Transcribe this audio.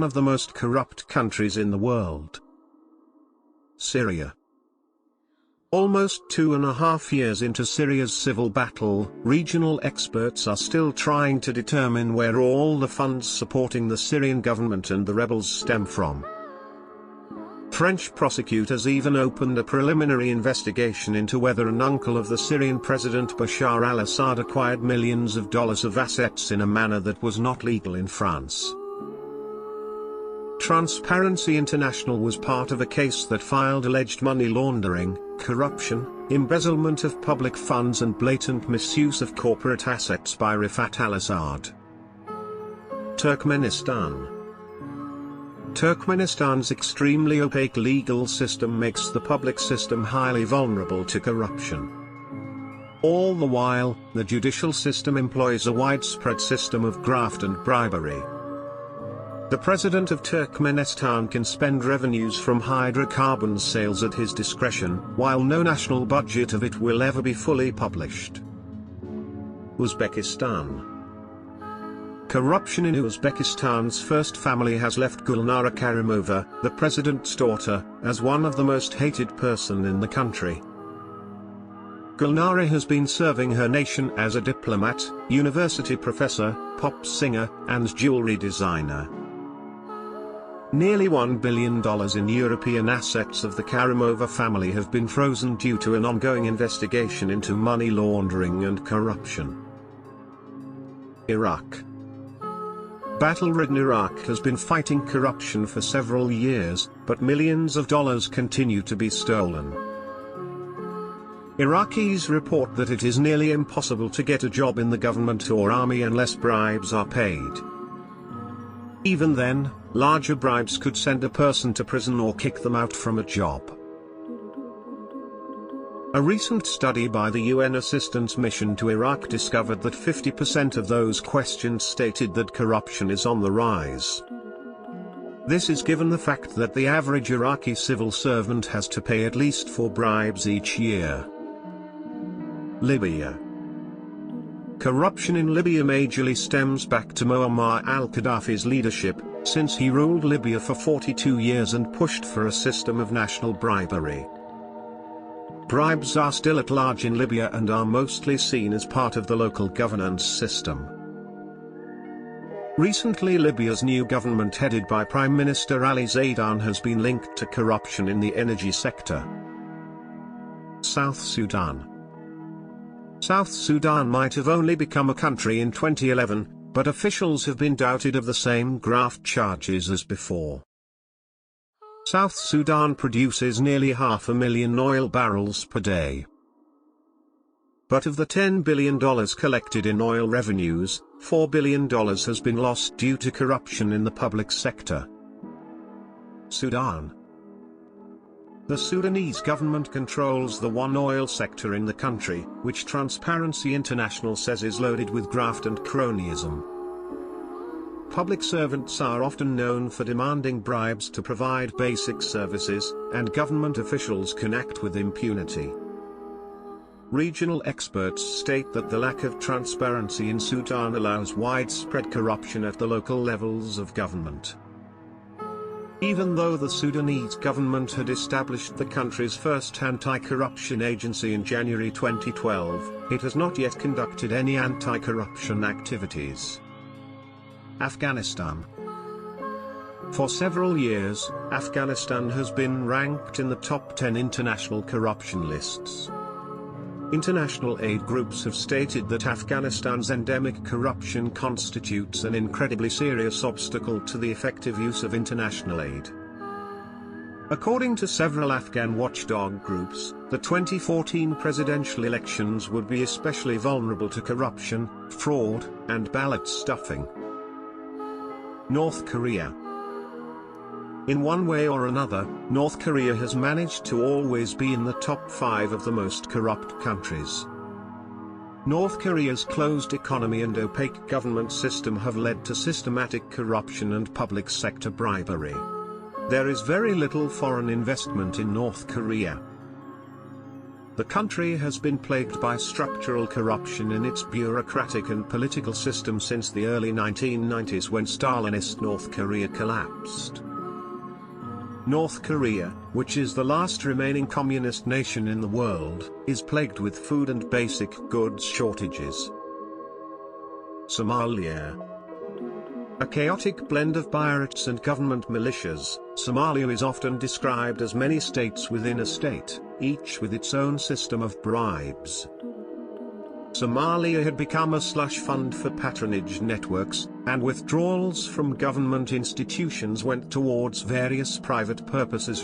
of the most corrupt countries in the world. Syria. Almost 2.5 years into Syria's civil battle, regional experts are still trying to determine where all the funds supporting the Syrian government and the rebels stem from. French prosecutors even opened a preliminary investigation into whether an uncle of the Syrian President Bashar al-Assad acquired millions of dollars of assets in a manner that was not legal in France. Transparency International was part of a case that filed alleged money laundering, corruption, embezzlement of public funds and blatant misuse of corporate assets by Rafat al-Assad. Turkmenistan. Turkmenistan's extremely opaque legal system makes the public system highly vulnerable to corruption. All the while, the judicial system employs a widespread system of graft and bribery. The president of Turkmenistan can spend revenues from hydrocarbon sales at his discretion, while no national budget of it will ever be fully published. Uzbekistan. Corruption in Uzbekistan's first family has left Gulnara Karimova, the president's daughter, as one of the most hated person in the country. Gulnara has been serving her nation as a diplomat, university professor, pop singer, and jewelry designer. Nearly $1 billion in European assets of the Karimova family have been frozen due to an ongoing investigation into money laundering and corruption. Iraq. Battle-ridden Iraq has been fighting corruption for several years, but millions of dollars continue to be stolen. Iraqis report that it is nearly impossible to get a job in the government or army unless bribes are paid. Even then, larger bribes could send a person to prison or kick them out from a job. A recent study by the UN Assistance Mission to Iraq discovered that 50% of those questioned stated that corruption is on the rise. This is given the fact that the average Iraqi civil servant has to pay at least 4 bribes each year. Libya. Corruption in Libya majorly stems back to Muammar al-Gaddafi's leadership, since he ruled Libya for 42 years and pushed for a system of national bribery. Bribes are still at large in Libya and are mostly seen as part of the local governance system. Recently, Libya's new government headed by Prime Minister Ali Zaidan has been linked to corruption in the energy sector. South Sudan. South Sudan might have only become a country in 2011, but officials have been doubted of the same graft charges as before. South Sudan produces nearly 500,000 oil barrels per day. But of the $10 billion collected in oil revenues, $4 billion has been lost due to corruption in the public sector. Sudan. The Sudanese government controls the one oil sector in the country, which Transparency International says is loaded with graft and cronyism. Public servants are often known for demanding bribes to provide basic services, and government officials can act with impunity. Regional experts state that the lack of transparency in Sudan allows widespread corruption at the local levels of government. Even though the Sudanese government had established the country's first anti-corruption agency in January 2012, it has not yet conducted any anti-corruption activities. Afghanistan. For several years, Afghanistan has been ranked in the top 10 international corruption lists. International aid groups have stated that Afghanistan's endemic corruption constitutes an incredibly serious obstacle to the effective use of international aid. According to several Afghan watchdog groups, the 2014 presidential elections would be especially vulnerable to corruption, fraud, and ballot stuffing. North Korea. In one way or another, North Korea has managed to always be in the top 5 of the most corrupt countries. North Korea's closed economy and opaque government system have led to systematic corruption and public sector bribery. There is very little foreign investment in North Korea. The country has been plagued by structural corruption in its bureaucratic and political system since the early 1990s when Stalinist North Korea collapsed. North Korea, which is the last remaining communist nation in the world, is plagued with food and basic goods shortages. Somalia. A chaotic blend of pirates and government militias, Somalia is often described as many states within a state, each with its own system of bribes. Somalia had become a slush fund for patronage networks, and withdrawals from government institutions went towards various private purposes